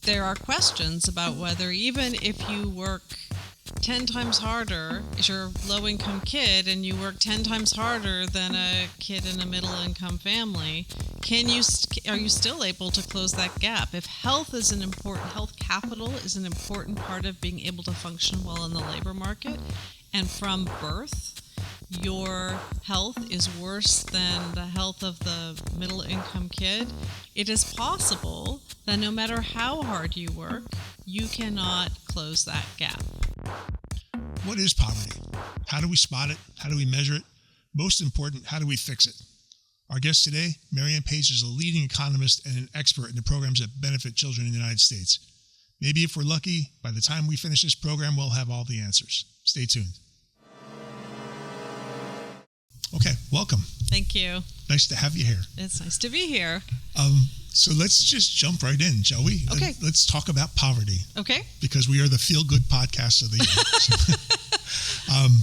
there are questions about whether even if you work 10 times harder, if you're a low-income kid and you work 10 times harder than a kid in a middle-income family, are you still able to close that gap? If health capital is an important part of being able to function well in the labor market, and from birth, your health is worse than the health of the middle-income kid, it is possible that no matter how hard you work, you cannot close that gap. What is poverty? How do we spot it? How do we measure it? Most important, how do we fix it? Our guest today, Marianne Page, is a leading economist and an expert in the programs that benefit children in the United States. Maybe if we're lucky, by the time we finish this program, we'll have all the answers. Stay tuned. Okay, welcome. Thank you. Nice to have you here. It's nice to be here. So let's just jump right in, shall we? Okay. Let's talk about poverty. Okay. Because we are the feel-good podcast of the year.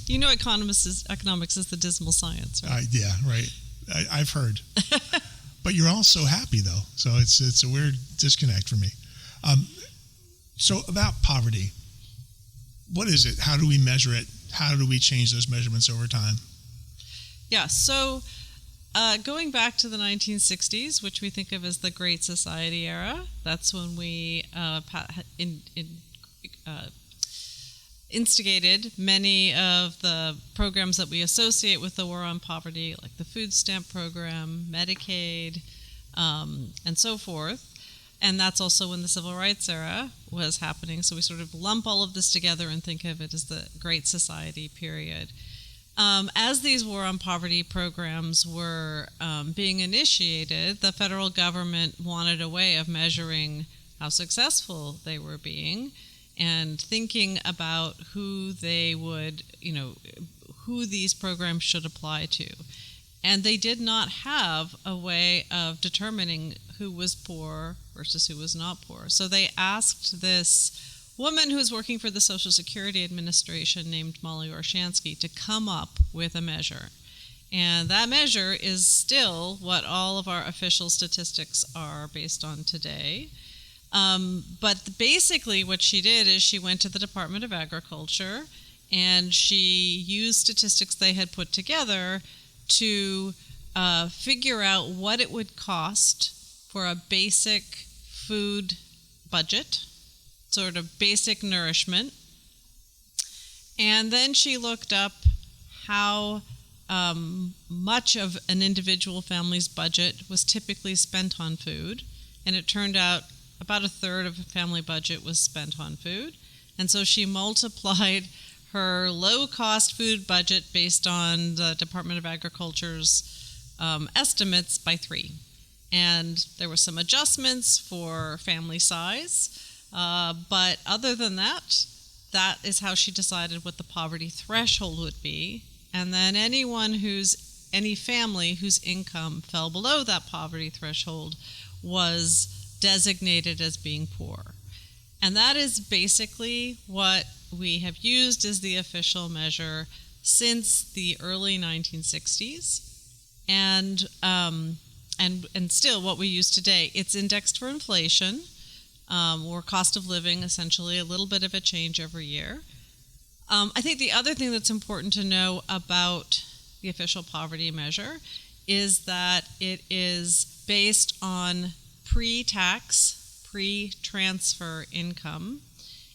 You know, economics is the dismal science, right? Yeah, right. I've heard. But you're also happy, though. So it's a weird disconnect for me. So about poverty, what is it? How do we measure it? How do we change those measurements over time? Yeah, so going back to the 1960s, which we think of as the Great Society era, that's when we instigated many of the programs that we associate with the war on poverty, like the food stamp program, Medicaid, and so forth. And that's also when the Civil Rights era was happening. So we sort of lump all of this together and think of it as the Great Society period. As these war on poverty programs were being initiated, the federal government wanted a way of measuring how successful they were being and thinking about who these programs should apply to. And they did not have a way of determining who was poor versus who was not poor. So they asked this woman who was working for the Social Security Administration named Molly Orshansky to come up with a measure. And that measure is still what all of our official statistics are based on today. But basically what she did is she went to the Department of Agriculture and she used statistics they had put together to figure out what it would cost for a basic food budget, sort of basic nourishment. And then she looked up how much of an individual family's budget was typically spent on food. And it turned out about a third of a family budget was spent on food. And so she multiplied her low-cost food budget based on the Department of Agriculture's estimates by 3. And there were some adjustments for family size. But other than that, that is how she decided what the poverty threshold would be. And then any family whose income fell below that poverty threshold was designated as being poor. And that is basically what we have used as the official measure since the early 1960s. And still what we use today. It's indexed for inflation. Or cost of living, essentially, a little bit of a change every year. I think the other thing that's important to know about the official poverty measure is that it is based on pre-tax, pre-transfer income,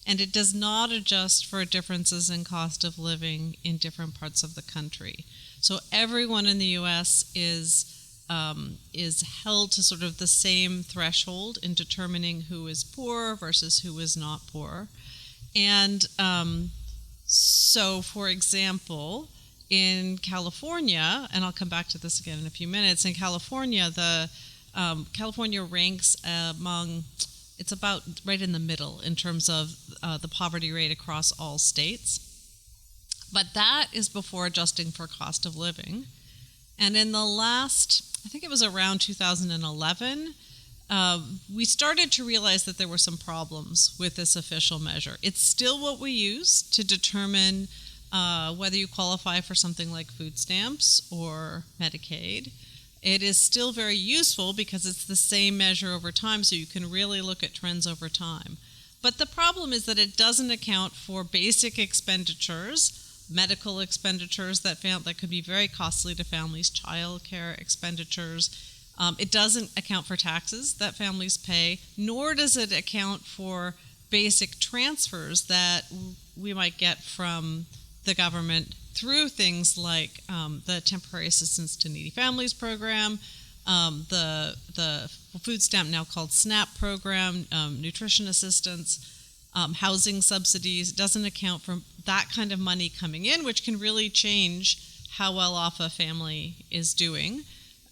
and it does not adjust for differences in cost of living in different parts of the country. So everyone in the U.S. is held to sort of the same threshold in determining who is poor versus who is not poor. And so, for example, in California, and I'll come back to this again in a few minutes, in California, California ranks it's about right in the middle in terms of the poverty rate across all states. But that is before adjusting for cost of living. And in the last, I think it was around 2011, we started to realize that there were some problems with this official measure. It's still what we use to determine whether you qualify for something like food stamps or Medicaid. It is still very useful because it's the same measure over time, so you can really look at trends over time. But the problem is that it doesn't account for basic expenditures, medical expenditures that could be very costly to families, child care expenditures. It doesn't account for taxes that families pay, nor does it account for basic transfers that we might get from the government through things like the Temporary Assistance to Needy Families program, the food stamp now called SNAP program, nutrition assistance, housing subsidies. It doesn't account for that kind of money coming in, which can really change how well off a family is doing,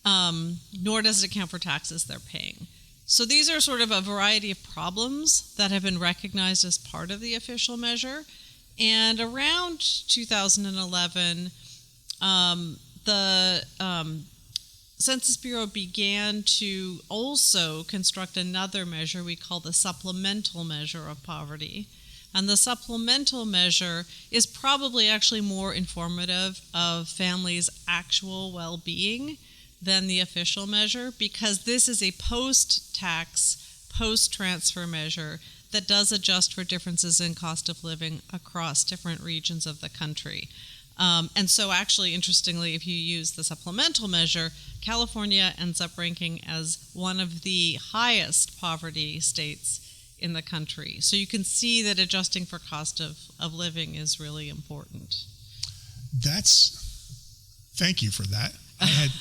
nor does it account for taxes they're paying. So these are sort of a variety of problems that have been recognized as part of the official measure. And around 2011, the Census Bureau began to also construct another measure we call the supplemental measure of poverty. And the supplemental measure is probably actually more informative of families' actual well-being than the official measure, because this is a post-tax, post-transfer measure that does adjust for differences in cost of living across different regions of the country. And so actually, interestingly, if you use the supplemental measure, California ends up ranking as one of the highest poverty states in the country. So you can see that adjusting for cost of living is really important. Thank you for that. I had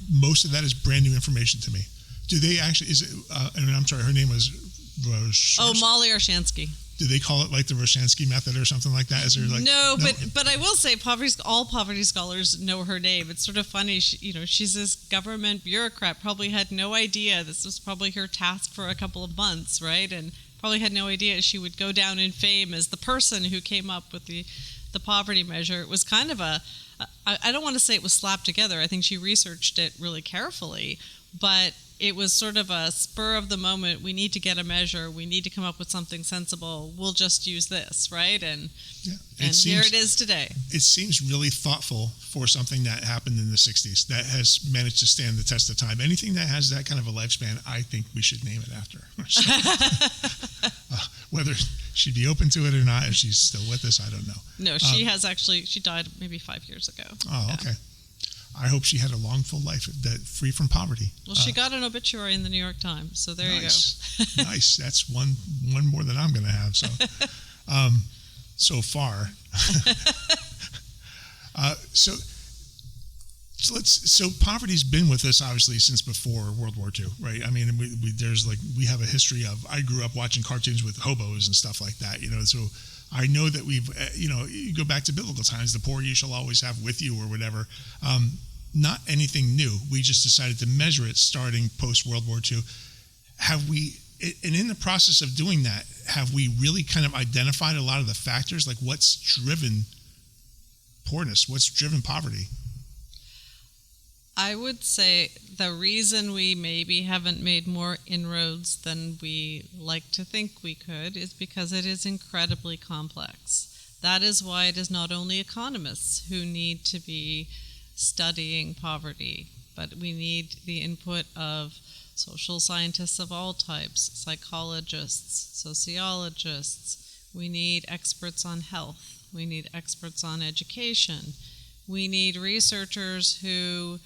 most of that is brand new information to me. Do they actually, I'm sorry, her name was Molly Orshansky. Do they call it like the Roshansky method or something like that? Is there like no? But I will say all poverty scholars know her name. It's sort of funny. She's this government bureaucrat. Probably had no idea this was probably her task for a couple of months, right? And probably had no idea she would go down in fame as the person who came up with the poverty measure. It was kind of I don't want to say it was slapped together. I think she researched it really carefully, but it was sort of a spur of the moment. We need to get a measure. We need to come up with something sensible. We'll just use this, right? And here it is today. It seems really thoughtful for something that happened in the 60s that has managed to stand the test of time. Anything that has that kind of a lifespan, I think we should name it after her. So, whether she'd be open to it or not, if she's still with us, I don't know. No, she has actually, she died maybe 5 years ago. Oh, yeah. Okay. I hope she had a long, full life free from poverty. Well, she got an obituary in the New York Times, so there you go. Nice. That's one more than I'm going to have. So far. So poverty's been with us obviously since before World War II, right? I mean, we have a history of. I grew up watching cartoons with hobos and stuff like that, So I know that we've, you go back to biblical times, the poor you shall always have with you or whatever. Not anything new. We just decided to measure it starting post-World War II. And in the process of doing that, have we really kind of identified a lot of the factors, like what's driven poorness, what's driven poverty? I would say the reason we maybe haven't made more inroads than we like to think we could is because it is incredibly complex. That is why it is not only economists who need to be studying poverty, but we need the input of social scientists of all types, psychologists, sociologists. We need experts on health. We need experts on education. We need researchers who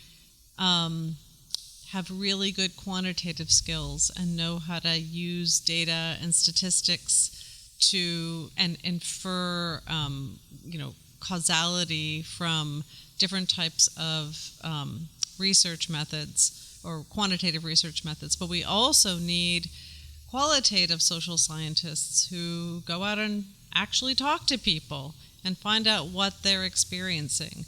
have really good quantitative skills and know how to use data and statistics to infer causality from different types of research methods or quantitative research methods. But we also need qualitative social scientists who go out and actually talk to people and find out what they're experiencing.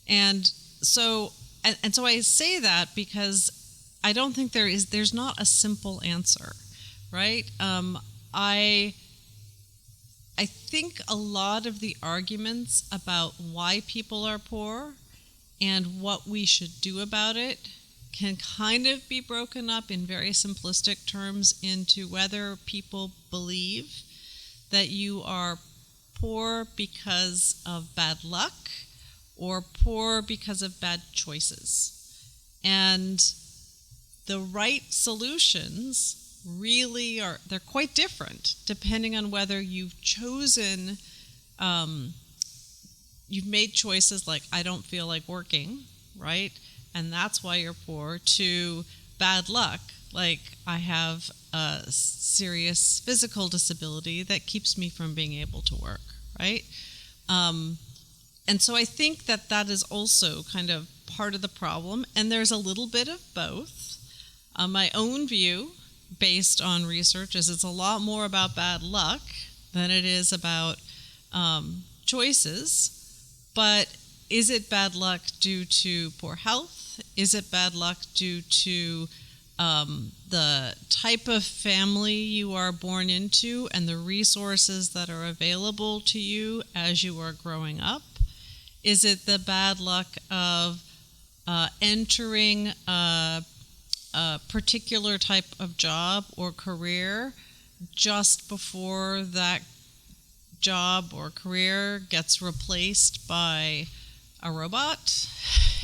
And so I say that because I don't think there's not a simple answer, right? I think a lot of the arguments about why people are poor and what we should do about it can kind of be broken up in very simplistic terms into whether people believe that you are poor because of bad luck or poor because of bad choices. And the right solutions really they're quite different depending on whether you've chosen, you've made choices like, I don't feel like working, right? And that's why you're poor, to bad luck, like I have a serious physical disability that keeps me from being able to work, right? And so I think that is also kind of part of the problem, and there's a little bit of both. My own view, based on research, is it's a lot more about bad luck than it is about choices. But is it bad luck due to poor health? Is it bad luck due to the type of family you are born into and the resources that are available to you as you are growing up? Is it the bad luck of entering a particular type of job or career just before that job or career gets replaced by a robot?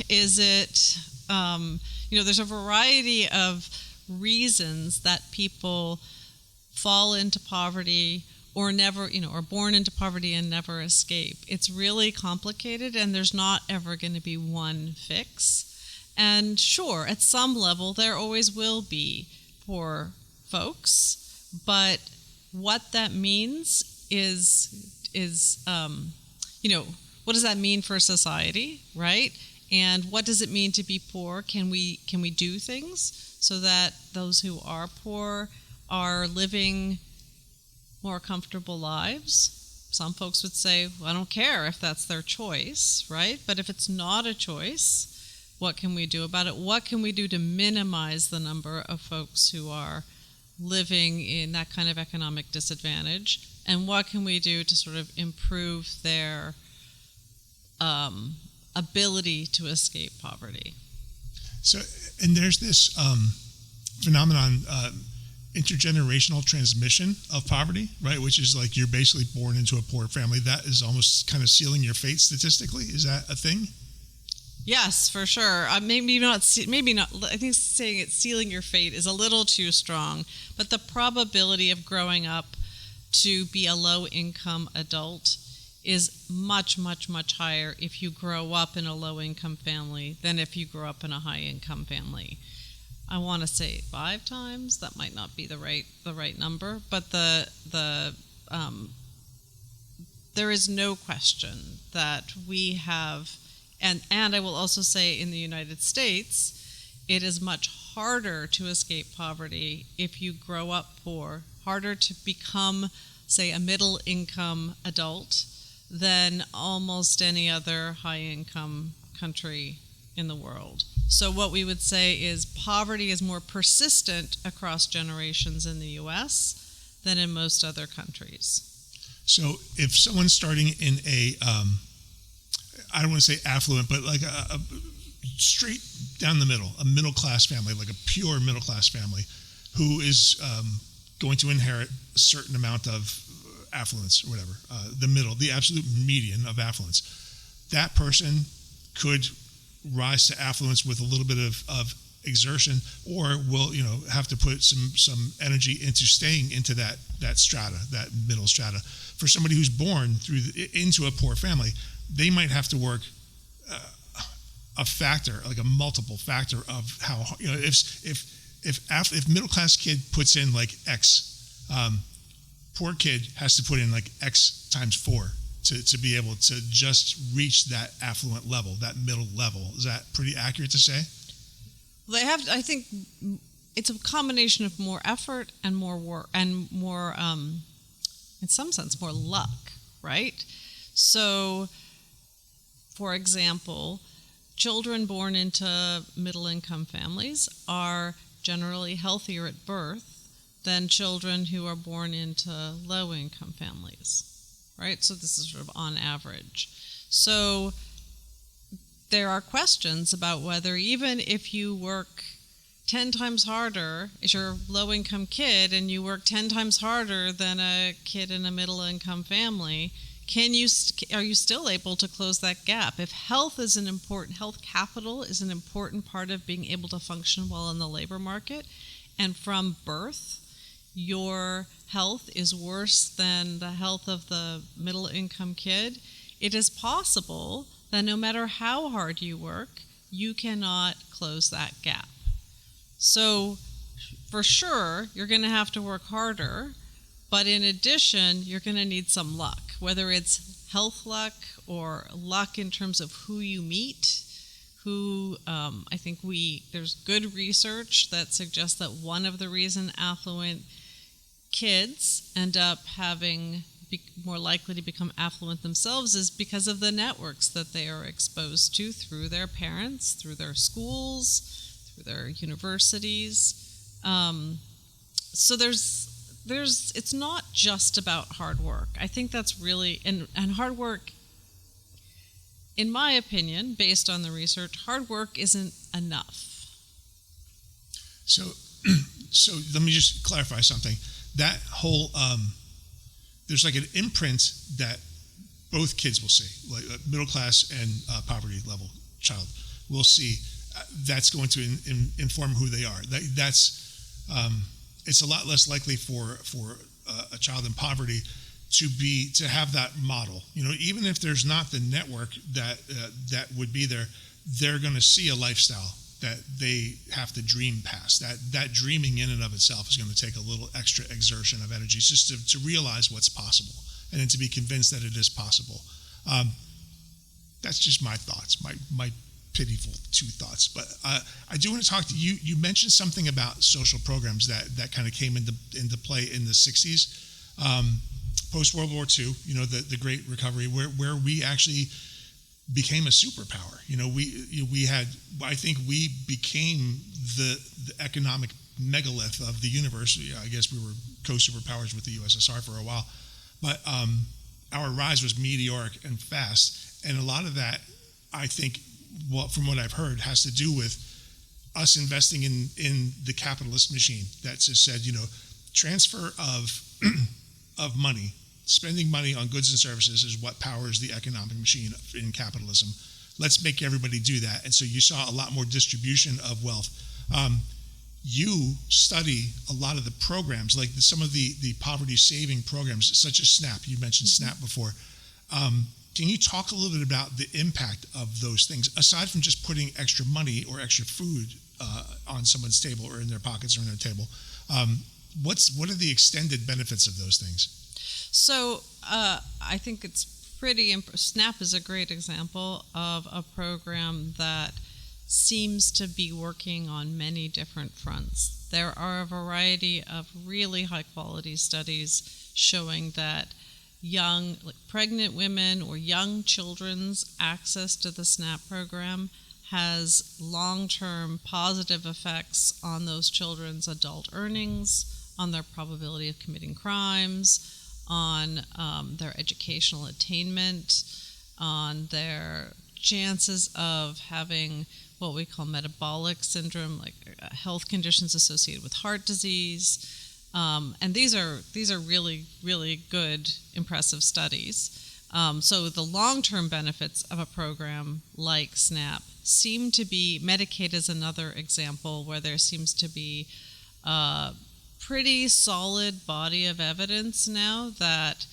Is it, there's a variety of reasons that people fall into poverty or never, are born into poverty and never escape. It's really complicated, and there's not ever going to be one fix. And sure, at some level, there always will be poor folks, but what that means is what does that mean for society, right? And what does it mean to be poor? Can we do things so that those who are poor are living more comfortable lives? Some folks would say, well, I don't care if that's their choice, right? But if it's not a choice, what can we do about it? What can we do to minimize the number of folks who are living in that kind of economic disadvantage? And what can we do to sort of improve their ability to escape poverty? So, and there's this phenomenon, intergenerational transmission of poverty, right? Which is like you're basically born into a poor family. That is almost kind of sealing your fate statistically. Is that a thing? Yes, for sure. Maybe not. I think saying it's sealing your fate is a little too strong. But the probability of growing up to be a low-income adult is much, much, much higher if you grow up in a low-income family than if you grow up in a high-income family. I want to say 5 times. That might not be the right number, but there is no question that we have, and I will also say in the United States, it is much harder to escape poverty if you grow up poor, harder to become, say, a middle-income adult than almost any other high-income country in the world. So what we would say is poverty is more persistent across generations in the U.S. than in most other countries. So if someone's starting in a, I don't want to say affluent, but like a straight down the middle, a middle-class family, like a pure middle-class family, who is going to inherit a certain amount of affluence or whatever, the absolute median of affluence, that person could rise to affluence with a little bit of exertion, or will have to put some energy into staying into that strata, that middle strata. For somebody who's born into a poor family, they might have to work a factor, like a multiple factor of how if middle class kid puts in like X, poor kid has to put in like X times 4 to be able to just reach that affluent level, that middle level. Is that pretty accurate to say? They have. I think it's a combination of more effort and more work and more, in some sense, more luck, right? So, for example, children born into middle-income families are generally healthier at birth than children who are born into low-income families, right? So this is sort of on average. So there are questions about whether even if you work 10 times harder, if you're a low-income kid and you work 10 times harder than a kid in a middle-income family, Are you still able to close that gap? If health capital is an important part of being able to function well in the labor market, and from birth, your health is worse than the health of the middle income kid, it is possible that no matter how hard you work, you cannot close that gap. So for sure, you're going to have to work harder, but in addition, you're going to need some luck, whether it's health luck or luck in terms of who you meet. I think there's good research that suggests that one of the reasons affluent kids end up more likely to become affluent themselves is because of the networks that they are exposed to through their parents, through their schools, through their universities. So it's not just about hard work. I think that's really, and hard work, in my opinion, based on the research, hard work isn't enough. So let me just clarify something. That whole, there's like an imprint that both kids will see, like middle class and poverty level child will see. That's going to inform who they are. It's a lot less likely for a child in poverty to have that model. Even if there's not the network that would be there, they're going to see a lifestyle that they have to dream past. That dreaming in and of itself is going to take a little extra exertion of energy just to realize what's possible and then to be convinced that it is possible. That's just my thoughts, my pitiful two thoughts. But I do want to talk to you. You mentioned something about social programs that kind of came into play in the 60s, post World War II. The Great Recovery, where we actually became a superpower. I think we became the economic megalith of the universe. I guess we were co-superpowers with the USSR for a while, but our rise was meteoric and fast, and a lot of that, I think, from what I've heard, has to do with us investing in the capitalist machine that just said, transfer of money, spending money on goods and services is what powers the economic machine in capitalism. Let's make everybody do that. And so you saw a lot more distribution of wealth. You study a lot of the programs, like some of the poverty saving programs, such as SNAP. You mentioned SNAP before. Can you talk a little bit about the impact of those things, aside from just putting extra money or extra food on someone's table or in their pockets or in their table? What are the extended benefits of those things? So I think it's SNAP is a great example of a program that seems to be working on many different fronts. There are a variety of really high-quality studies showing that pregnant women or young children's access to the SNAP program has long-term positive effects on those children's adult earnings, on their probability of committing crimes, on their educational attainment, on their chances of having what we call metabolic syndrome, like health conditions associated with heart disease. And these are really, really good, impressive studies. So the long-term benefits of a program like SNAP seem to be, Medicaid is another example where there seems to be a pretty solid body of evidence now that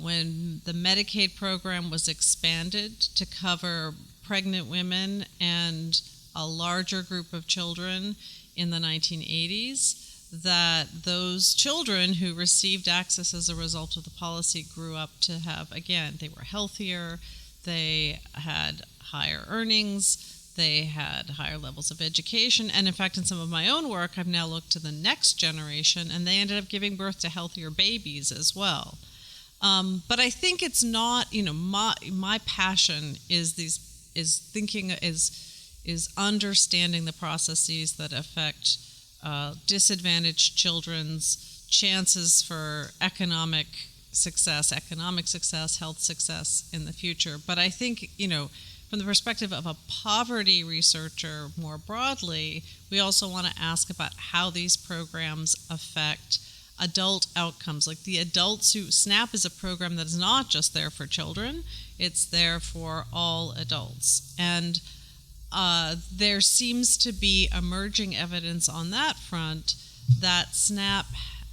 when the Medicaid program was expanded to cover pregnant women and a larger group of children in the 1980s, that those children who received access as a result of the policy grew up to have, again, they were healthier, they had higher earnings, they had higher levels of education, and in fact, in some of my own work, I've now looked to the next generation, and they ended up giving birth to healthier babies as well. But I think it's not, my passion is understanding the processes that affect disadvantaged children's chances for economic success, health success in the future. But I think, from the perspective of a poverty researcher more broadly, we also want to ask about how these programs affect adult outcomes. Like the adults who SNAP is a program that is not just there for children, it's there for all adults. And there seems to be emerging evidence on that front that SNAP,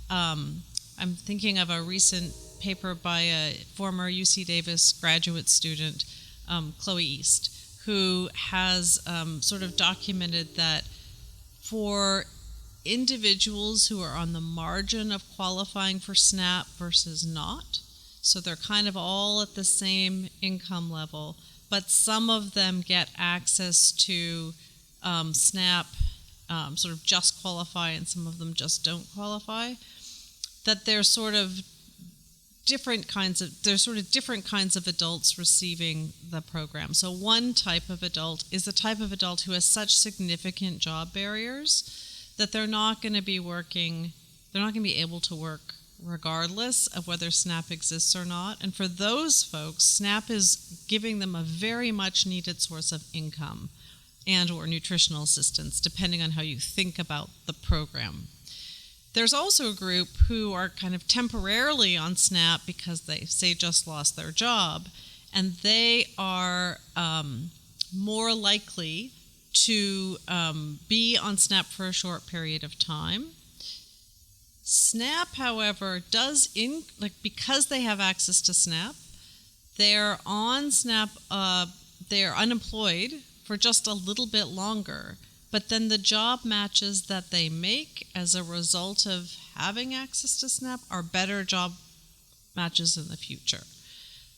I'm thinking of a recent paper by a former UC Davis graduate student, Chloe East, who has sort of documented that for individuals who are on the margin of qualifying for SNAP versus not, so they're kind of all at the same income level, but some of them get access to SNAP, sort of just qualify, and some of them just don't qualify, that there's sort of different kinds of adults receiving the program. So one type of adult is the type of adult who has such significant job barriers that they're not going to be able to work regardless of whether SNAP exists or not. And for those folks, SNAP is giving them a very much needed source of income and or nutritional assistance, depending on how you think about the program. There's also a group who are kind of temporarily on SNAP because they say just lost their job, and they are more likely to be on SNAP for a short period of time. SNAP, however, because they have access to SNAP, they're on SNAP, they're unemployed for just a little bit longer. But then the job matches that they make as a result of having access to SNAP are better job matches in the future.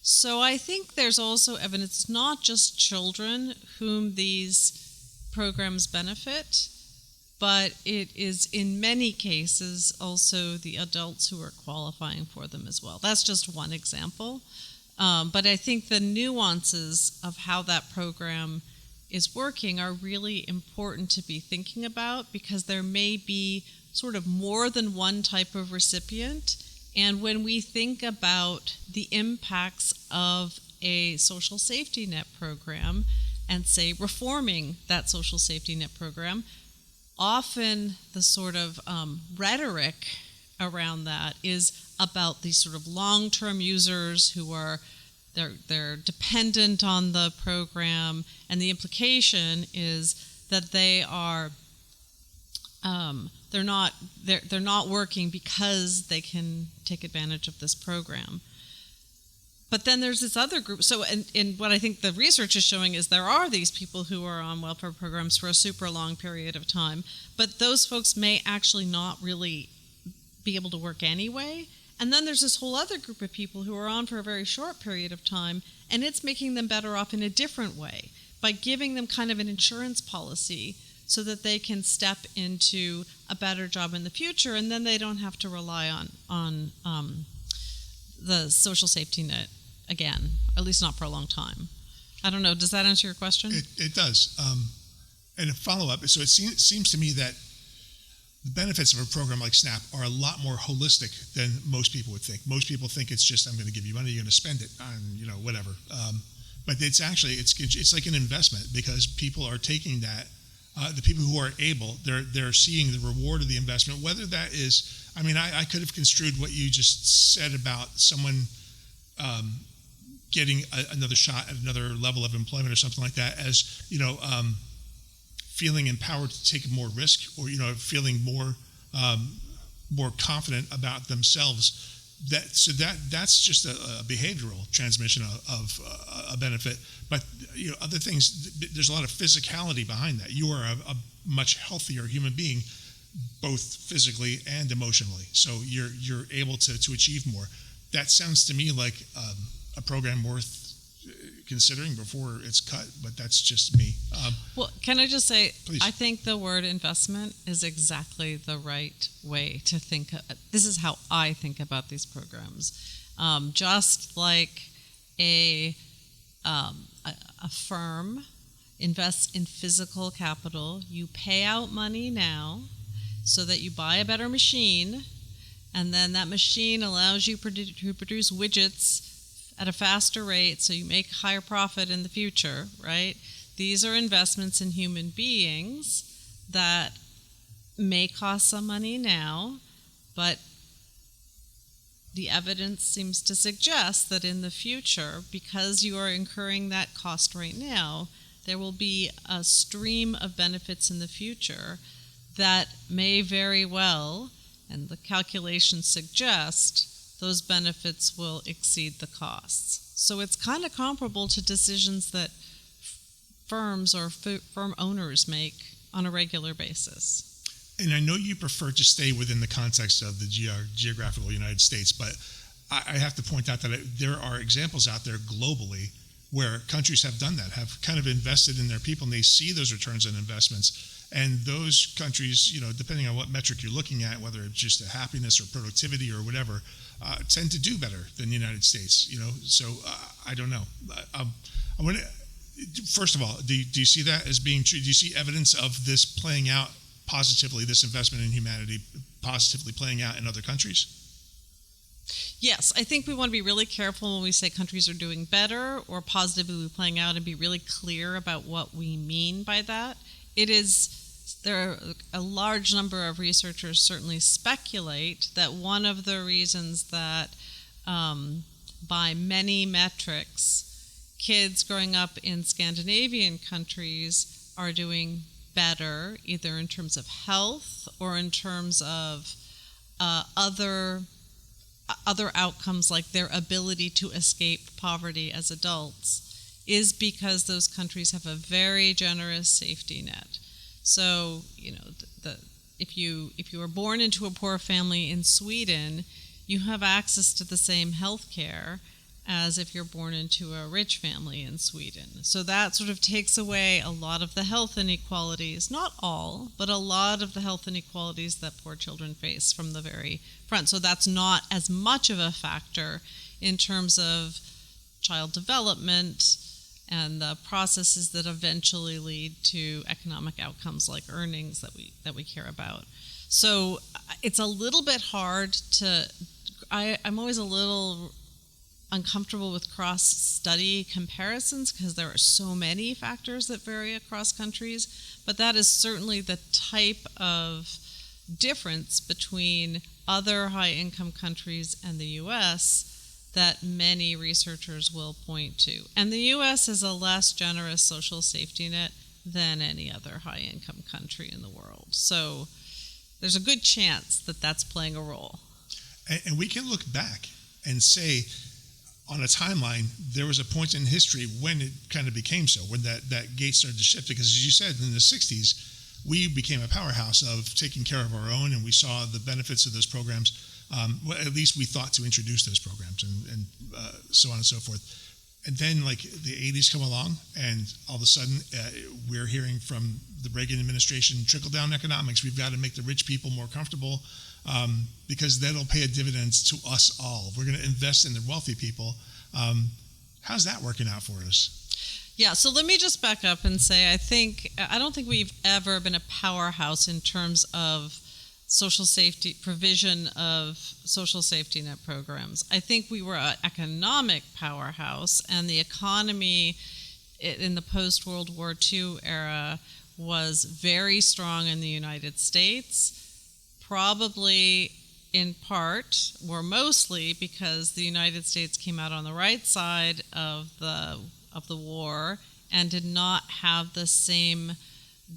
So I think there's also evidence, not just children whom these programs benefit, but it is in many cases also the adults who are qualifying for them as well. That's just one example. But I think the nuances of how that program is working are really important to be thinking about, because there may be sort of more than one type of recipient. And when we think about the impacts of a social safety net program and say reforming that social safety net program, often the sort of rhetoric around that is about these sort of long-term users who are they're dependent on the program, and the implication is that they're not working because they can take advantage of this program. But then there's this other group. So, and what I think the research is showing is there are these people who are on welfare programs for a super long period of time, but those folks may actually not really be able to work anyway. And then there's this whole other group of people who are on for a very short period of time, and it's making them better off in a different way by giving them kind of an insurance policy so that they can step into a better job in the future, and then they don't have to rely on the social safety net again, at least not for a long time. I don't know. Does that answer your question? It does. And a follow-up, so it seems to me that the benefits of a program like SNAP are a lot more holistic than most people would think. Most people think it's just, I'm going to give you money, you're going to spend it on, whatever. But it's actually, it's like an investment, because people are taking that, the people who are able, they're seeing the reward of the investment, whether that is, I could have construed what you just said about someone getting another shot at another level of employment or something like that as, feeling empowered to take more risk, or feeling more confident about themselves. That's just a behavioral transmission of a benefit. But other things, there's a lot of physicality behind that. You are a much healthier human being, both physically and emotionally. So you're able to achieve more. That sounds to me like a program worth considering before it's cut, but that's just me. Well, can I just say, please. I think the word investment is exactly the right way to think. This is how I think about these programs. Just like a firm invests in physical capital, you pay out money now so that you buy a better machine, and then that machine allows you to produce widgets at a faster rate, so you make higher profit in the future, right? These are investments in human beings that may cost some money now, but the evidence seems to suggest that in the future, because you are incurring that cost right now, there will be a stream of benefits in the future that may very well, and the calculations suggest, those benefits will exceed the costs. So it's kind of comparable to decisions that firms or firm owners make on a regular basis. And I know you prefer to stay within the context of the geographical United States, but I have to point out that there are examples out there globally where countries have done that, have kind of invested in their people, and they see those returns on investments. And those countries, depending on what metric you're looking at, whether it's just a happiness or productivity or whatever, tend to do better than the United States. So I don't know. First of all, do you see that as being true? Do you see evidence of this playing out positively, this investment in humanity positively playing out in other countries? Yes, I think we want to be really careful when we say countries are doing better or positively playing out, and be really clear about what we mean by that. There are a large number of researchers certainly speculate that one of the reasons that by many metrics, kids growing up in Scandinavian countries are doing better, either in terms of health or in terms of other outcomes like their ability to escape poverty as adults, is because those countries have a very generous safety net. So, if you were born into a poor family in Sweden, you have access to the same health care as if you're born into a rich family in Sweden. So that sort of takes away a lot of the health inequalities, not all, but a lot of the health inequalities that poor children face from the very front. So that's not as much of a factor in terms of child development and the processes that eventually lead to economic outcomes like earnings that we care about. So it's a little bit hard to, I'm always a little uncomfortable with cross-study comparisons because there are so many factors that vary across countries, but that is certainly the type of difference between other high-income countries and the U.S. that many researchers will point to. And the U.S. has a less generous social safety net than any other high-income country in the world. So there's a good chance that that's playing a role. And we can look back and say, on a timeline, there was a point in history when it kind of became so, when that gate started to shift. Because as you said, in the 60s, we became a powerhouse of taking care of our own, and we saw the benefits of those programs. Well, at least we thought to introduce those programs and so on and so forth. And then like the 80s come along, and all of a sudden we're hearing from the Reagan administration, trickle-down economics. We've got to make the rich people more comfortable because that'll pay a dividend to us all. We're going to invest in the wealthy people. How's that working out for us? Yeah, so let me just back up and say I don't think we've ever been a powerhouse in terms of social safety, provision of social safety net programs. I think we were an economic powerhouse, and the economy in the post-World War II era was very strong in the United States, probably in part or mostly because the United States came out on the right side of the war and did not have the same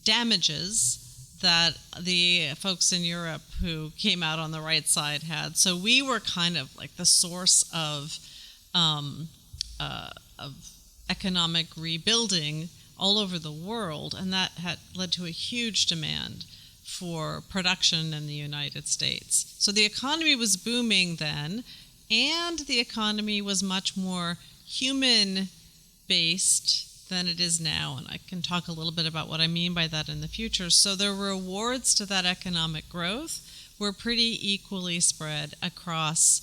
damages that the folks in Europe who came out on the right side had. So we were kind of like the source of economic rebuilding all over the world, and that had led to a huge demand for production in the United States. So the economy was booming then, and the economy was much more human-based than it is now, and I can talk a little bit about what I mean by that in the future. So the rewards to that economic growth were pretty equally spread across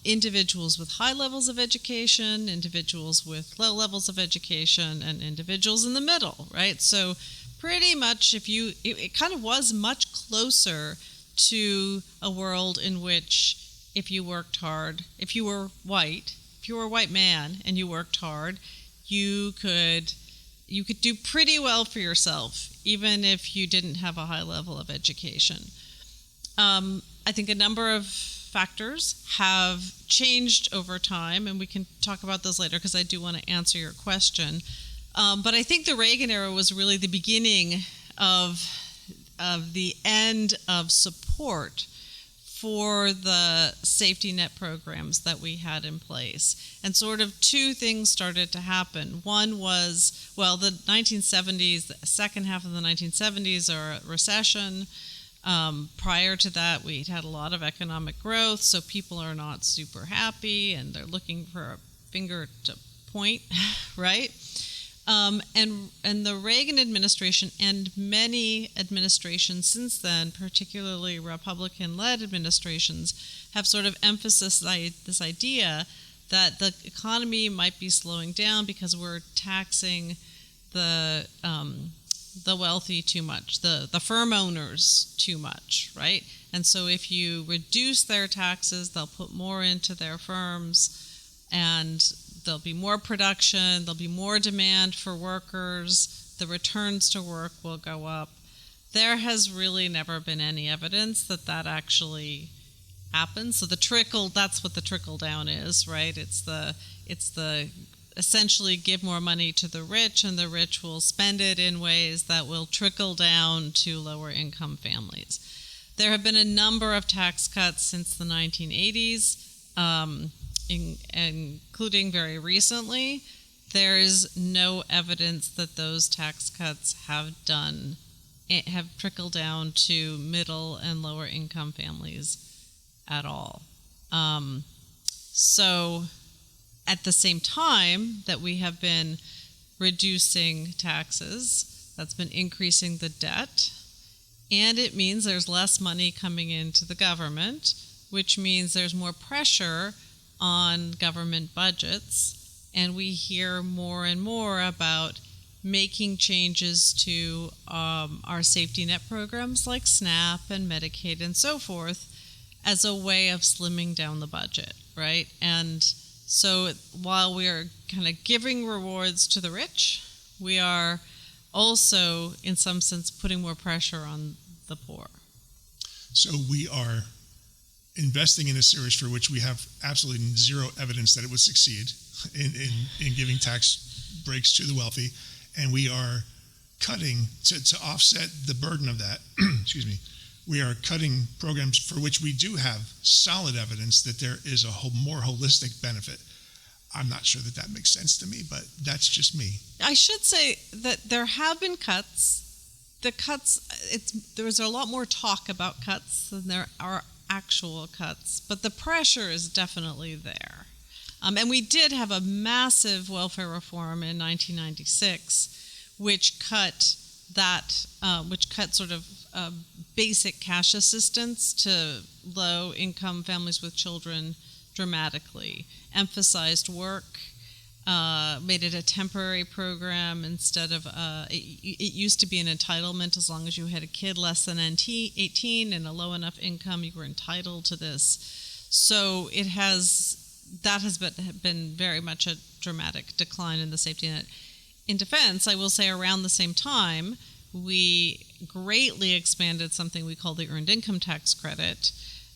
individuals with high levels of education, individuals with low levels of education, and individuals in the middle, right? So pretty much it kind of was much closer to a world in which if you worked hard, if you were a white man and you worked hard, you could do pretty well for yourself, even if you didn't have a high level of education. I think a number of factors have changed over time, and we can talk about those later because I do want to answer your question. But I think the Reagan era was really the beginning of the end of support for the safety net programs that we had in place. And sort of two things started to happen. One was, well, the 1970s, the second half of the 1970s, are a recession. Prior to that, we'd had a lot of economic growth, so people are not super happy, and they're looking for a finger to point, right? And the Reagan administration and many administrations since then, particularly Republican-led administrations, have sort of emphasized this idea that the economy might be slowing down because we're taxing the wealthy too much, the firm owners too much, right? And so if you reduce their taxes, they'll put more into their firms, and there'll be more production, there'll be more demand for workers, the returns to work will go up. There has really never been any evidence that that actually happens. So that's what the trickle down is, right? It's the essentially give more money to the rich, and the rich will spend it in ways that will trickle down to lower income families. There have been a number of tax cuts since the 1980s, including very recently. There's no evidence that those tax cuts have trickled down to middle and lower income families at all. So at the same time that we have been reducing taxes, that's been increasing the debt, and it means there's less money coming into the government, which means there's more pressure on government budgets, and we hear more and more about making changes to our safety net programs like SNAP and Medicaid and so forth as a way of slimming down the budget, right? And so while we are kind of giving rewards to the rich, we are also, in some sense, putting more pressure on the poor. So we are investing in a series for which we have absolutely zero evidence that it would succeed in giving tax breaks to the wealthy, and we are cutting to offset the burden of that. Excuse me. We are cutting programs for which we do have solid evidence that there is a more holistic benefit. I'm not sure that makes sense to me, but that's just me. I should say that there have been cuts. There's a lot more talk about cuts than there are actual cuts, but the pressure is definitely there. And we did have a massive welfare reform in 1996, which cut sort of basic cash assistance to low-income families with children dramatically, emphasized work, made it a temporary program instead of it used to be an entitlement. As long as you had a kid less than 18 and a low enough income, you were entitled to this. So that has been very much a dramatic decline in the safety net. In defense, I will say around the same time, we greatly expanded something we call the Earned Income Tax Credit,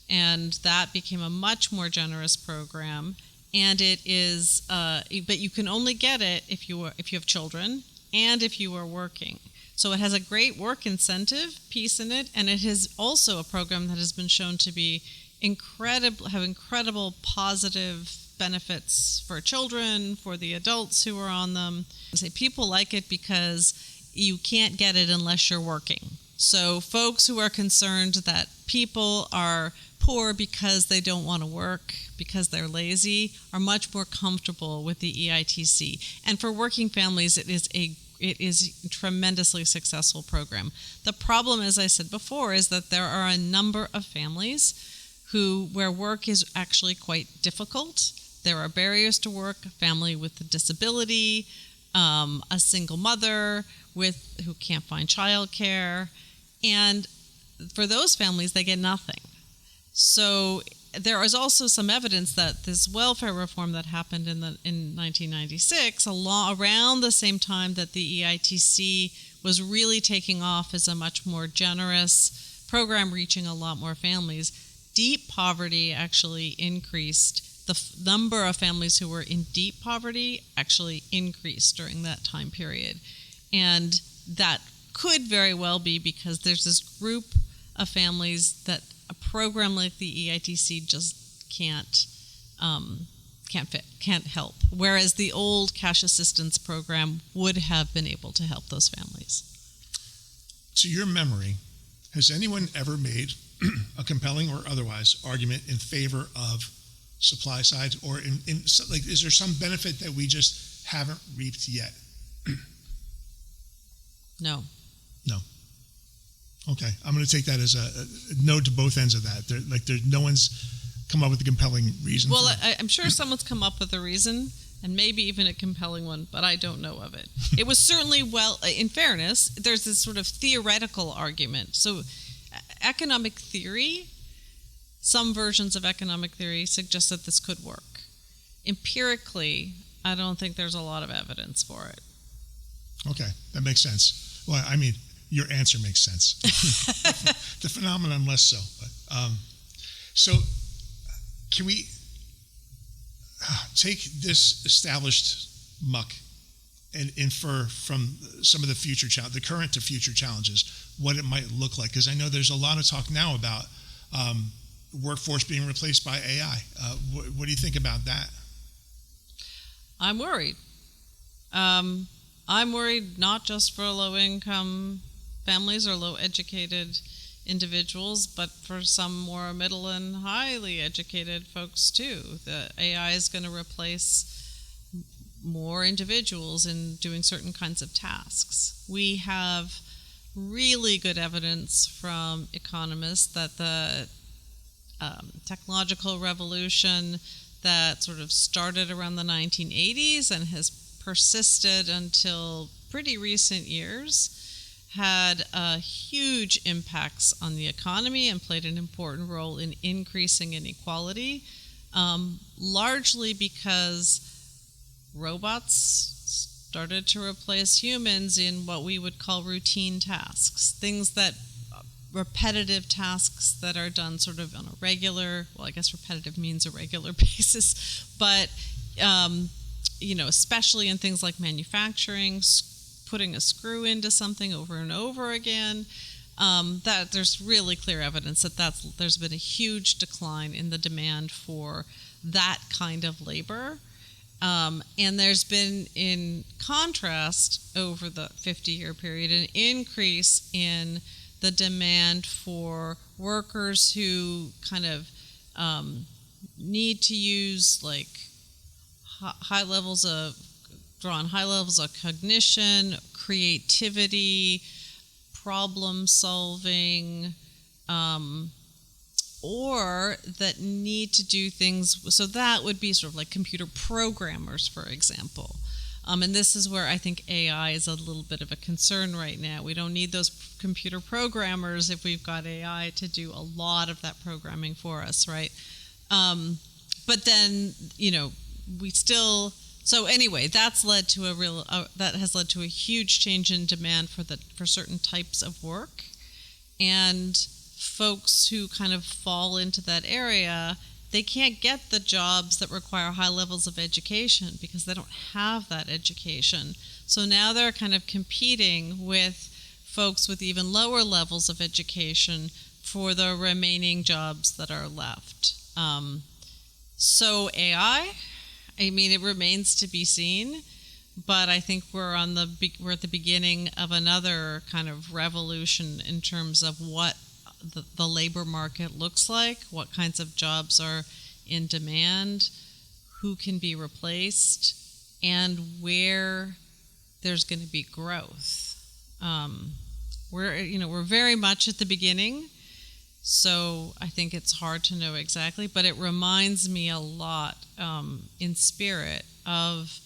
and that became a much more generous program. And it is, but you can only get it if you have children and if you are working. So it has a great work incentive piece in it, and it is also a program that has been shown to be have incredible positive benefits for children, for the adults who are on them. I say people like it because you can't get it unless you're working. So folks who are concerned that people are poor because they don't want to work, because they're lazy, are much more comfortable with the EITC. And for working families, it is a tremendously successful program. The problem, as I said before, is that there are a number of families where work is actually quite difficult. There are barriers to work, a family with a disability, a single mother who can't find childcare, and for those families, they get nothing. So there is also some evidence that this welfare reform that happened in 1996, around the same time that the EITC was really taking off as a much more generous program reaching a lot more families, deep poverty actually increased. The number of families who were in deep poverty actually increased during that time period. And that could very well be because there's this group of families that a program like the EITC just can't help, whereas the old cash assistance program would have been able to help those families. To your memory, has anyone ever made a compelling or otherwise argument in favor of supply side, or is there some benefit that we just haven't reaped yet? No. Okay, I'm going to take that as a no to both ends of that. There's no one's come up with a compelling reason. Well, I'm sure someone's come up with a reason, and maybe even a compelling one, but I don't know of it. It was certainly, in fairness, there's this sort of theoretical argument. So economic theory, some versions of economic theory suggest that this could work. Empirically, I don't think there's a lot of evidence for it. Okay, that makes sense. Well, I mean, your answer makes sense. The phenomenon less so. But, so can we take this established muck and infer from some of the future the current to future challenges what it might look like? Because I know there's a lot of talk now about workforce being replaced by AI. What do you think about that? I'm worried. I'm worried not just for low-income families or low-educated individuals, but for some more middle and highly educated folks too. The AI is going to replace more individuals in doing certain kinds of tasks. We have really good evidence from economists that the technological revolution that sort of started around the 1980s and has persisted until pretty recent years had huge impacts on the economy and played an important role in increasing inequality, largely because robots started to replace humans in what we would call routine tasks, things that repetitive tasks that are done sort of on a regular, well, I guess repetitive means a regular basis, but especially in things like manufacturing, putting a screw into something over and over again, that there's really clear evidence that there's been a huge decline in the demand for that kind of labor. And there's been, in contrast, over the 50-year period, an increase in the demand for workers who kind of need to use high levels of cognition, creativity, problem solving, or that need to do things. So that would be sort of like computer programmers, for example. And this is where I think AI is a little bit of a concern right now. We don't need those computer programmers if we've got AI to do a lot of that programming for us, right? But then, we still. So anyway, that's led to that has led to a huge change in demand for certain types of work, and folks who kind of fall into that area, they can't get the jobs that require high levels of education because they don't have that education. So now they're kind of competing with folks with even lower levels of education for the remaining jobs that are left. So AI, it remains to be seen, but I think we're at the beginning of another kind of revolution in terms of what the labor market looks like, what kinds of jobs are in demand, who can be replaced, and where there's going to be growth. We're very much at the beginning, so I think it's hard to know exactly, but it reminds me a lot in spirit of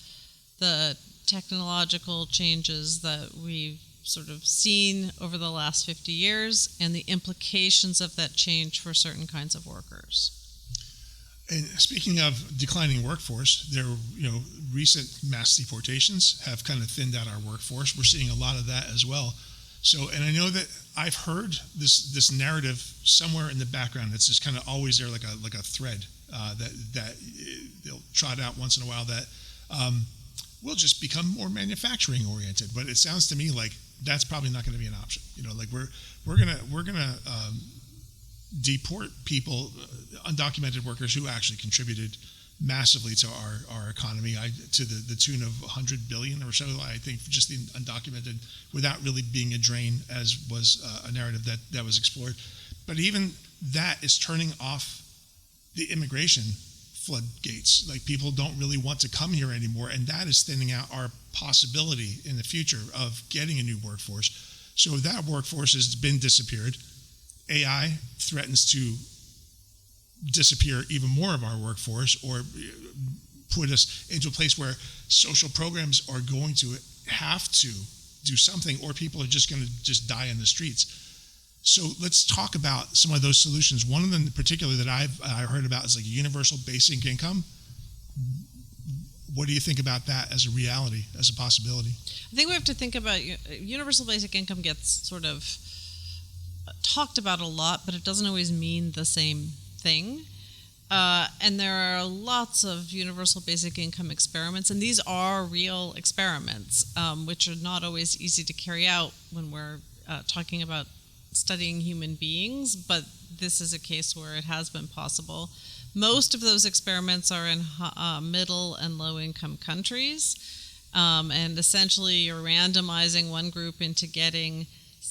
the technological changes that we've sort of seen over the last 50 years and the implications of that change for certain kinds of workers. And speaking of declining workforce, recent mass deportations have kind of thinned out our workforce. We're seeing a lot of that as well. So, and I know that I've heard this narrative somewhere in the background. It's just kind of always there, like a thread that they'll trot out once in a while, that we'll just become more manufacturing oriented. But it sounds to me like that's probably not going to be an option. Like we're gonna deport people, undocumented workers who actually contributed massively to our economy, to the tune of 100 billion or so. I think just the undocumented, without really being a drain, as was a narrative that was explored. But even that is turning off the immigration floodgates. Like, people don't really want to come here anymore, and that is thinning out our possibility in the future of getting a new workforce. So that workforce has been disappeared. AI threatens to disappear even more of our workforce, or put us into a place where social programs are going to have to do something, or people are just going to just die in the streets. So let's talk about some of those solutions. One of them in particular that I heard about is like a universal basic income. What do you think about that as a reality, as a possibility? I think we have to think about universal basic income gets sort of talked about a lot, but it doesn't always mean the same thing. And there are lots of universal basic income experiments, and these are real experiments, which are not always easy to carry out when we're talking about studying human beings, but this is a case where it has been possible. Most of those experiments are in middle and low-income countries, and essentially you're randomizing one group into getting,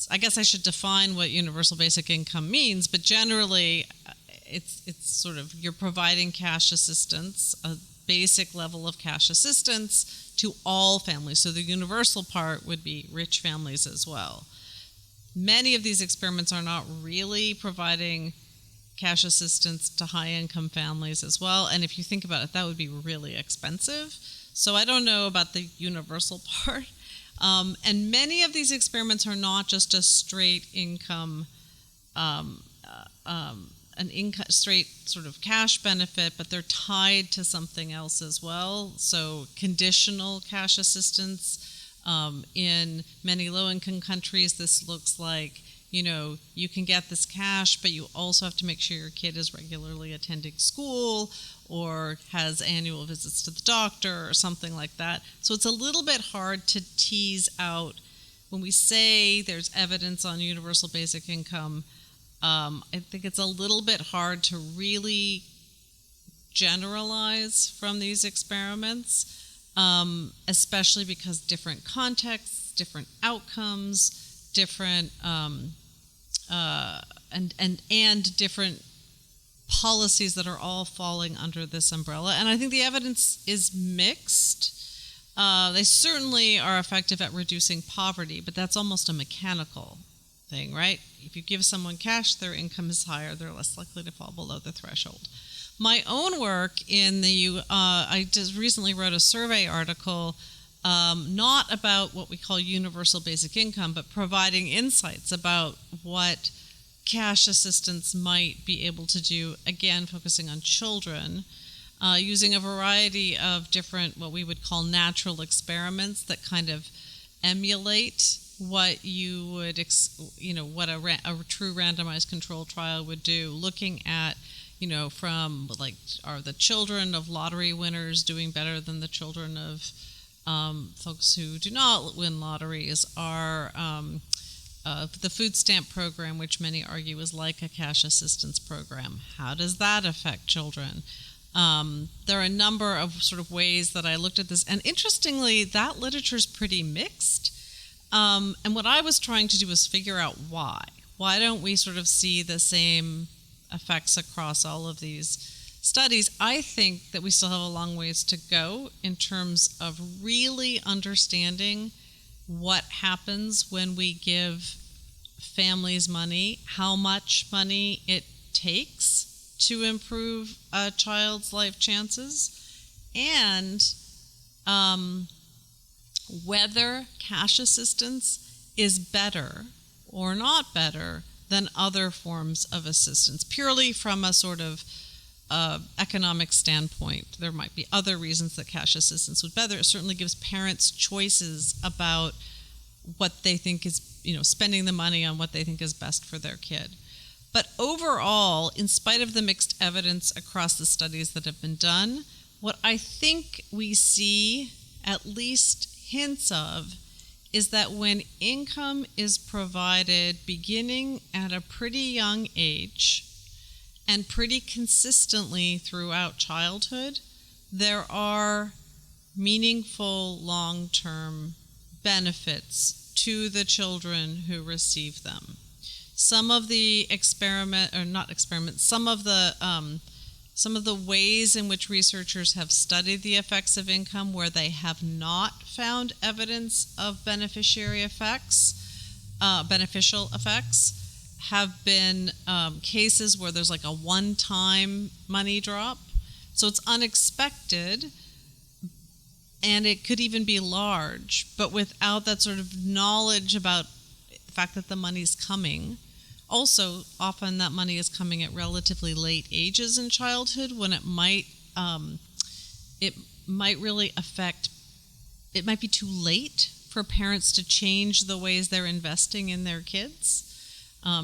I guess I should define what universal basic income means, but generally it's sort of, you're providing cash assistance, a basic level of cash assistance to all families. So the universal part would be rich families as well. Many of these experiments are not really providing cash assistance to high-income families as well. And if you think about it, that would be really expensive. So I don't know about the universal part. And many of these experiments are not just a straight income, straight sort of cash benefit, but they're tied to something else as well. So conditional cash assistance. In many low-income countries, this looks like, you can get this cash, but you also have to make sure your kid is regularly attending school or has annual visits to the doctor or something like that. So it's a little bit hard to tease out. When we say there's evidence on universal basic income, I think it's a little bit hard to really generalize from these experiments. Especially because different contexts, different outcomes, different and different policies that are all falling under this umbrella. And I think the evidence is mixed. They certainly are effective at reducing poverty, but that's almost a mechanical thing, right? If you give someone cash, their income is higher, they're less likely to fall below the threshold. My own work I just recently wrote a survey article, not about what we call universal basic income, but providing insights about what cash assistance might be able to do, again, focusing on children, using a variety of different, what we would call natural experiments that kind of emulate what you would, what a true randomized control trial would do, looking at from like, are the children of lottery winners doing better than the children of folks who do not win lotteries? Are the food stamp program, which many argue is like a cash assistance program, how does that affect children? There are a number of sort of ways that I looked at this, and interestingly, that literature is pretty mixed. And what I was trying to do was figure out why. Why don't we sort of see the same effects across all of these studies? I think that we still have a long ways to go in terms of really understanding what happens when we give families money, how much money it takes to improve a child's life chances, and whether cash assistance is better or not better than other forms of assistance, purely from a sort of economic standpoint. There might be other reasons that cash assistance would be better. It certainly gives parents choices about what they think is, spending the money on what they think is best for their kid. But overall, in spite of the mixed evidence across the studies that have been done, what I think we see at least hints of is that when income is provided beginning at a pretty young age and pretty consistently throughout childhood, there are meaningful long-term benefits to the children who receive them. Some of the some of the ways in which researchers have studied the effects of income where they have not found evidence of beneficial effects have been cases where there's like a one-time money drop. So it's unexpected, and it could even be large, but without that sort of knowledge about the fact that the money's coming. Also, often that money is coming at relatively late ages in childhood when it might be too late for parents to change the ways they're investing in their kids.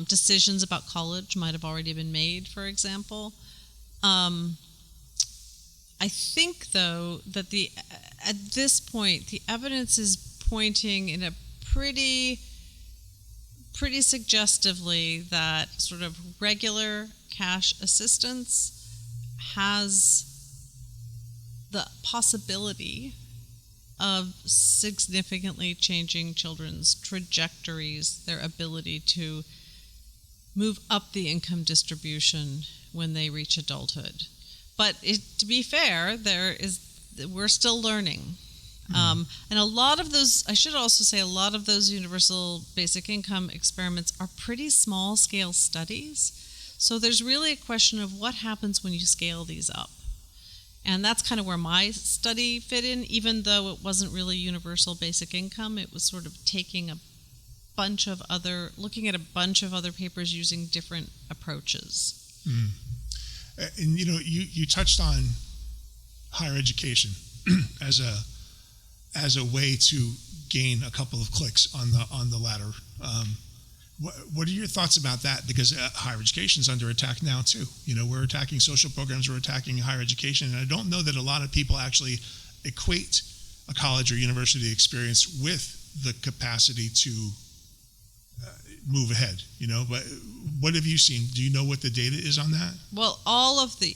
Decisions about college might have already been made, for example. I think, though, that at this point, the evidence is pointing in a pretty suggestively that sort of regular cash assistance has the possibility of significantly changing children's trajectories, their ability to move up the income distribution when they reach adulthood. But to be fair, we're still learning. And a lot of those, I should also say, a lot of those universal basic income experiments are pretty small scale studies. So there's really a question of what happens when you scale these up. And that's kind of where my study fit in, even though it wasn't really universal basic income. It was sort of looking at a bunch of other papers using different approaches. And you touched on higher education as a way to gain a couple of clicks on the ladder. What are your thoughts about that? Because higher education is under attack now too. We're attacking social programs, we're attacking higher education, and I don't know that a lot of people actually equate a college or university experience with the capacity to move ahead. But what have you seen? Do you know what the data is on that? Well, all of the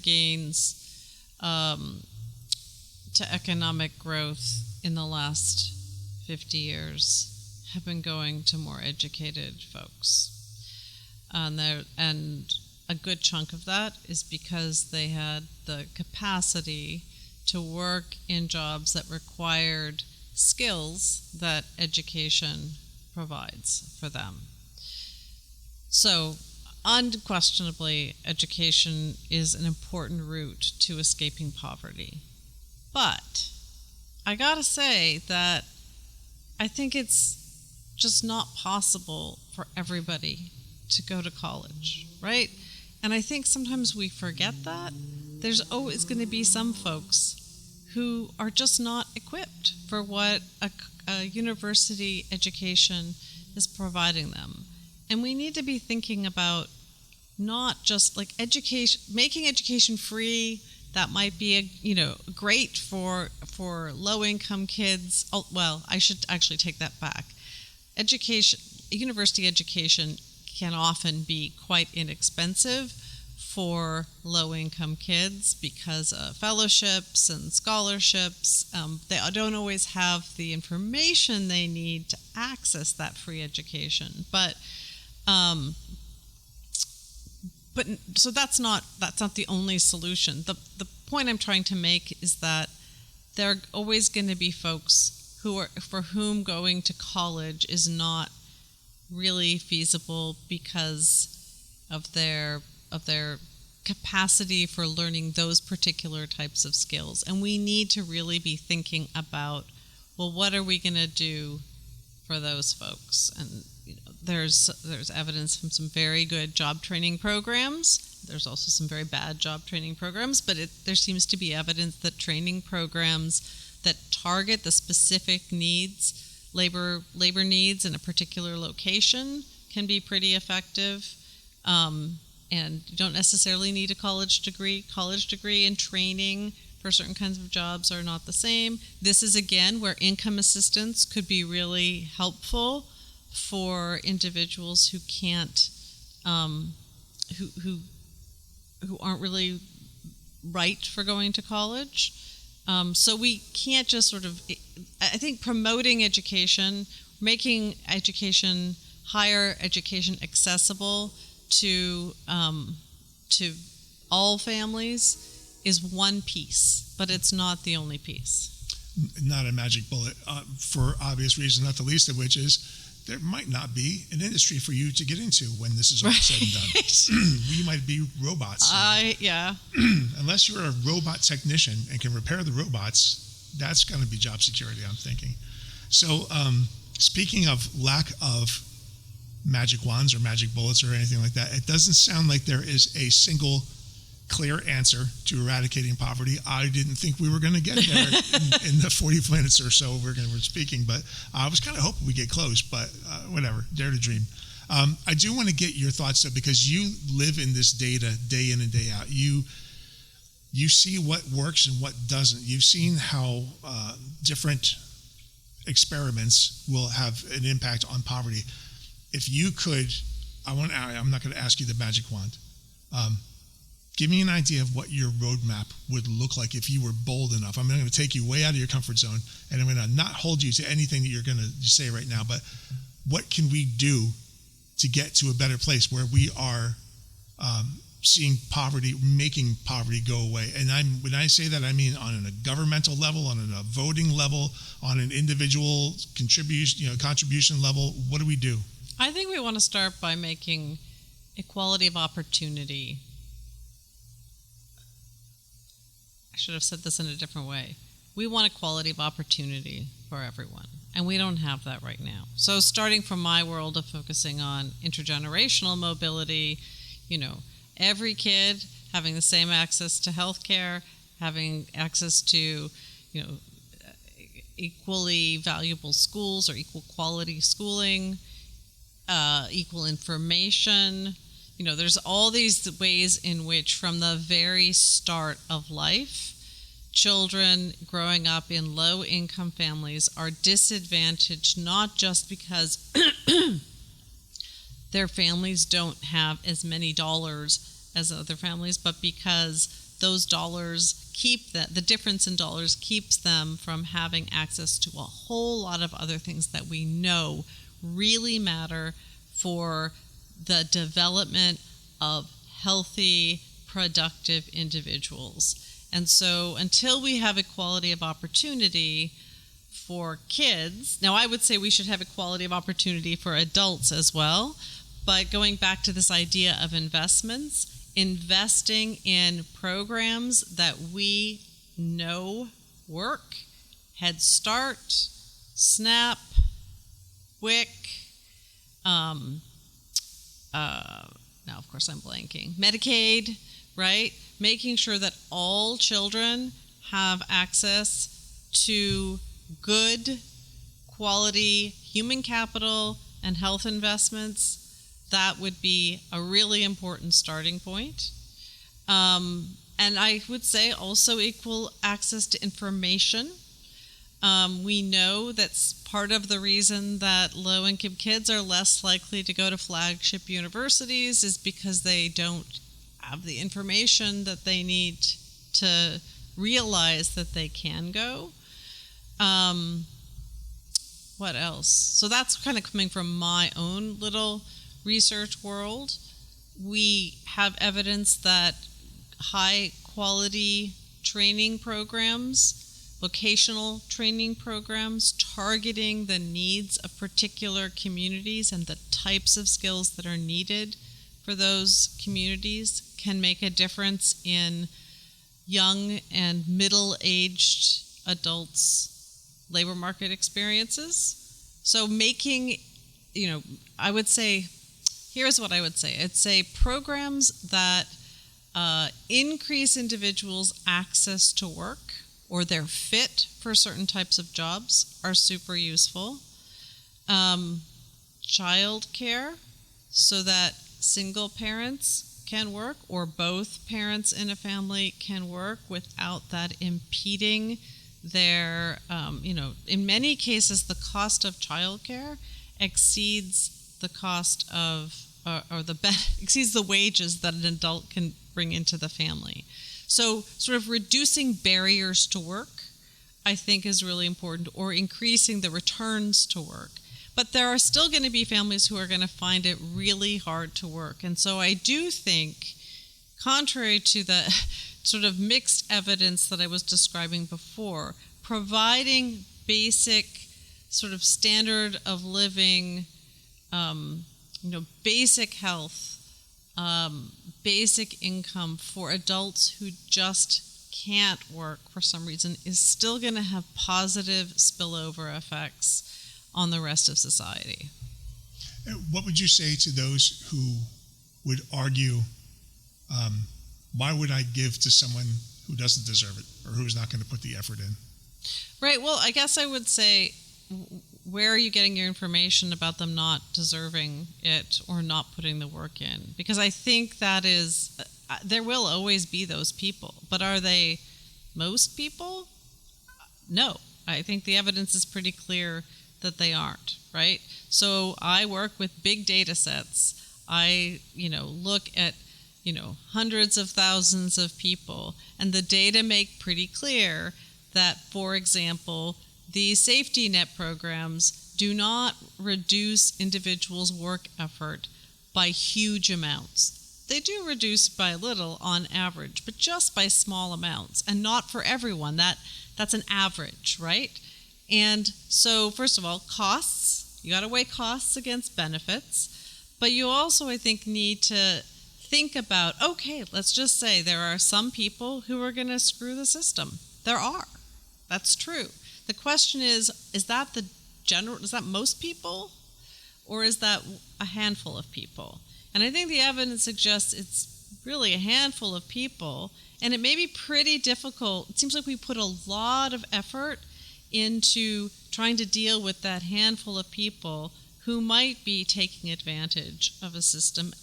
gains to economic growth in the last 50 years have been going to more educated folks. And a good chunk of that is because they had the capacity to work in jobs that required skills that education provides for them. So, unquestionably, education is an important route to escaping poverty. But I gotta say that I think it's just not possible for everybody to go to college, right? And I think sometimes we forget that. There's always going to be some folks who are just not equipped for what a university education is providing them. And we need to be thinking about not just like education, making education free. That might be great for low-income kids. Oh, well, I should actually take that back. University education can often be quite inexpensive for low-income kids because of fellowships and scholarships. They don't always have the information they need to access that free education. But so that's not the only solution. The point I'm trying to make is that there are always going to be folks for whom going to college is not really feasible because of their capacity for learning those particular types of skills. And we need to really be thinking about, well, what are we going to do for those folks? And there's evidence from some very good job training programs. There's also some very bad job training programs, but there seems to be evidence that training programs that target the specific needs, labor needs in a particular location can be pretty effective. And you don't necessarily need a college degree. College degree and training for certain kinds of jobs are not the same. This is, again, where income assistance could be really helpful for individuals who can't, who aren't really right for going to college. So we can't just sort of, I think promoting education, making education, higher education accessible to all families is one piece, but it's not the only piece. Not a magic bullet, for obvious reasons, not the least of which is there might not be an industry for you to get into when this is all said and done. We might be robots. Yeah. Unless you're a robot technician and can repair the robots, that's going to be job security, I'm thinking. So speaking of lack of magic wands or magic bullets or anything like that, it doesn't sound like there is a single clear answer to eradicating poverty. I didn't think we were going to get there in the 40 minutes or so we're speaking, but I was kind of hoping we get close, but whatever, dare to dream. I do want to get your thoughts though, because you live in this data day in and day out. You see what works and what doesn't. You've seen how different experiments will have an impact on poverty. If you could, I'm not going to ask you the magic wand. Give me an idea of what your roadmap would look like if you were bold enough. I'm going to take you way out of your comfort zone, and I'm going to not hold you to anything that you're going to say right now, but what can we do to get to a better place where we are seeing poverty, making poverty go away? And when I say that, I mean on a governmental level, on a voting level, on an individual contribution level. What do we do? I think we want to start by making equality of opportunity. I should have said this in a different way. We want equality of opportunity for everyone, and we don't have that right now. So starting from my world of focusing on intergenerational mobility, every kid having the same access to healthcare, having access to, equally valuable schools or equal quality schooling, equal information. There's all these ways in which from the very start of life, children growing up in low-income families are disadvantaged, not just because their families don't have as many dollars as other families, but because those dollars the difference in dollars keeps them from having access to a whole lot of other things that we know really matter for the development of healthy, productive individuals. And so until we have equality of opportunity for kids, now I would say we should have equality of opportunity for adults as well, but going back to this idea of investments, investing in programs that we know work, Head Start, SNAP, WIC, now of course I'm blanking, Medicaid, right? Making sure that all children have access to good quality human capital and health investments, that would be a really important starting point. And I would say also equal access to information. We know that's part of the reason that low-income kids are less likely to go to flagship universities is because they don't have the information that they need to realize that they can go. What else? So that's kind of coming from my own little research world. We have evidence that high-quality training programs, vocational training programs targeting the needs of particular communities and the types of skills that are needed for those communities can make a difference in young and middle-aged adults' labor market experiences. So making, I would say, here's what I would say. I'd say programs that increase individuals' access to work or they're fit for certain types of jobs are super useful. Child care, so that single parents can work or both parents in a family can work without that impeding their, in many cases, the cost of childcare exceeds the cost of, exceeds the wages that an adult can bring into the family. So sort of reducing barriers to work, I think, is really important, or increasing the returns to work. But there are still going to be families who are going to find it really hard to work. And so I do think, contrary to the sort of mixed evidence that I was describing before, providing basic sort of standard of living, basic health, basic income for adults who just can't work for some reason is still going to have positive spillover effects on the rest of society. What would you say to those who would argue, why would I give to someone who doesn't deserve it or who's not going to put the effort in? Right. Well, I guess I would say, where are you getting your information about them not deserving it or not putting the work in? Because I think that is, there will always be those people, but are they most people? No. I think the evidence is pretty clear that they aren't, right? So I work with big data sets. I, look at, hundreds of thousands of people, and the data make pretty clear that, for example, the safety net programs do not reduce individuals' work effort by huge amounts. They do reduce by a little on average, but just by small amounts, and not for everyone. That's an average, right? And so, first of all, costs. You got to weigh costs against benefits. But you also, I think, need to think about, okay, let's just say there are some people who are going to screw the system. There are. That's true. The question is that is that most people, or is that a handful of people? And I think the evidence suggests it's really a handful of people, and it may be pretty difficult. It seems like we put a lot of effort into trying to deal with that handful of people who might be taking advantage of a system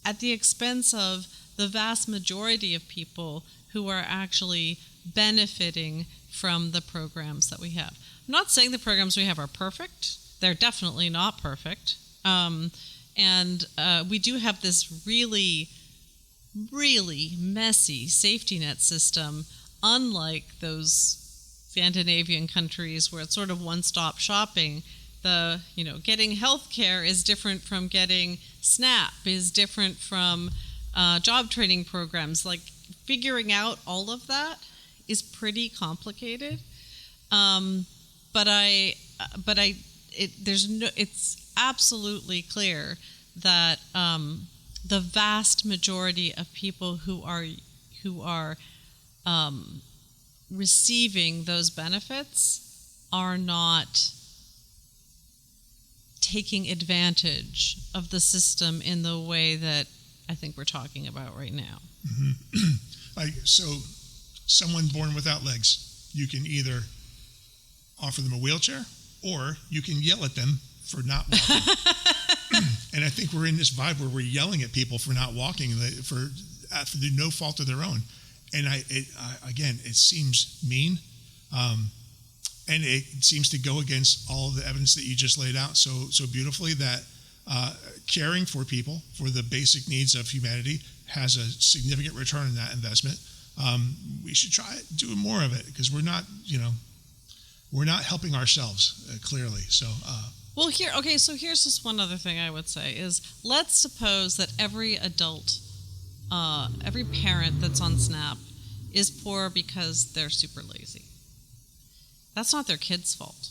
at the expense of the vast majority of people who are actually benefiting from the programs that we have. I'm not saying the programs we have are perfect. They're definitely not perfect. And we do have this really, really messy safety net system, unlike those Scandinavian countries where it's sort of one-stop shopping. Getting health care is different from getting SNAP, is different from job training programs. Like, figuring out all of that is pretty complicated. It's absolutely clear that the vast majority of people who are receiving those benefits are not taking advantage of the system in the way that I think we're talking about right now. Mm-hmm. So someone born without legs, you can either offer them a wheelchair or you can yell at them for not walking. And I think we're in this vibe where we're yelling at people for not walking for no fault of their own. And it seems mean, and it seems to go against all of the evidence that you just laid out so beautifully, that caring for people, for the basic needs of humanity, has a significant return on that investment. We should try doing more of it, because we're not helping ourselves, clearly. So. So here's just one other thing I would say is, let's suppose that every adult, every parent that's on SNAP is poor because they're super lazy. That's not their kid's fault.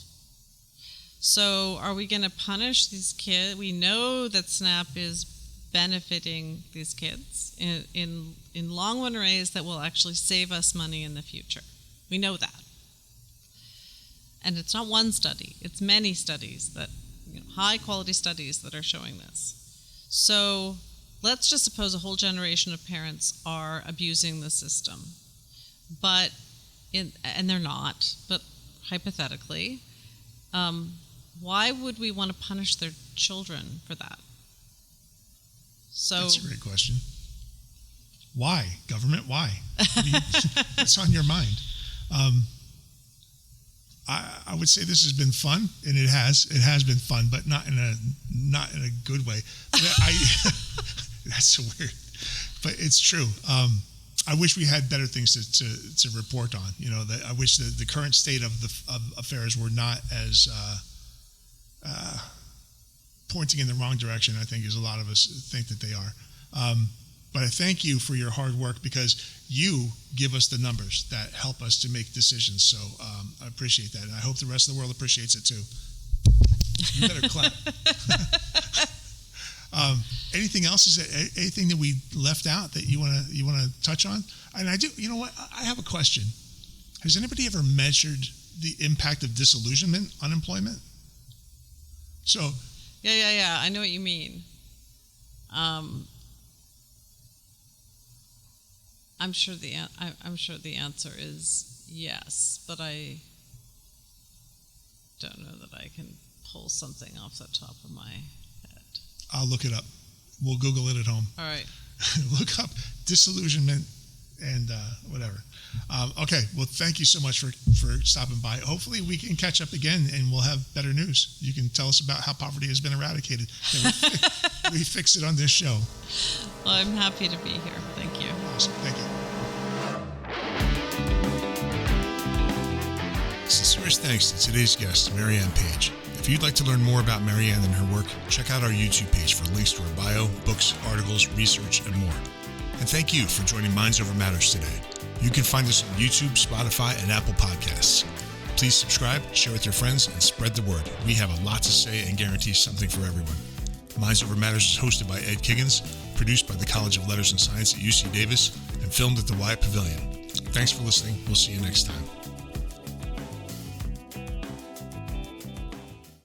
So are we going to punish these kids? We know that SNAP is benefiting these kids in long-run ways that will actually save us money in the future. We know that. And it's not one study, it's many studies, that high-quality studies that are showing this. So let's just suppose a whole generation of parents are abusing the system. But and they're not, but hypothetically, why would we want to punish their children for that? So that's a great question. Why, government? Why? What's on your mind? I would say this has been fun, and it has been fun, but not in a good way. That's so weird, but it's true. I wish we had better things to report on. I wish the current state of affairs were not as pointing in the wrong direction, I think, as a lot of us think that they are. But I thank you for your hard work, because you give us the numbers that help us to make decisions. So I appreciate that. And I hope the rest of the world appreciates it too. You better clap. Anything else? Is there anything that we left out that you want to touch on? And I do. You know what? I have a question. Has anybody ever measured the impact of disillusionment on employment? So. Yeah. I know what you mean. I'm sure the answer is yes, but I don't know that I can pull something off the top of my head. I'll look it up. We'll Google it at home. All right. Look up disillusionment and whatever. Okay. Well, thank you so much for stopping by. Hopefully we can catch up again and we'll have better news. You can tell us about how poverty has been eradicated. We fix it on this show. Well, I'm happy to be here. Thank you. Awesome. Thank you. Sincerest thanks to today's guest, Marianne Page. If you'd like to learn more about Marianne and her work, check out our YouTube page for links to her bio, books, articles, research, and more. And thank you for joining Minds Over Matters today. You can find us on YouTube, Spotify, and Apple Podcasts. Please subscribe, share with your friends, and spread the word. We have a lot to say and guarantee something for everyone. Minds Over Matters is hosted by Ed Kiggins, produced by the College of Letters and Science at UC Davis, and filmed at the Wyatt Pavilion. Thanks for listening. We'll see you next time.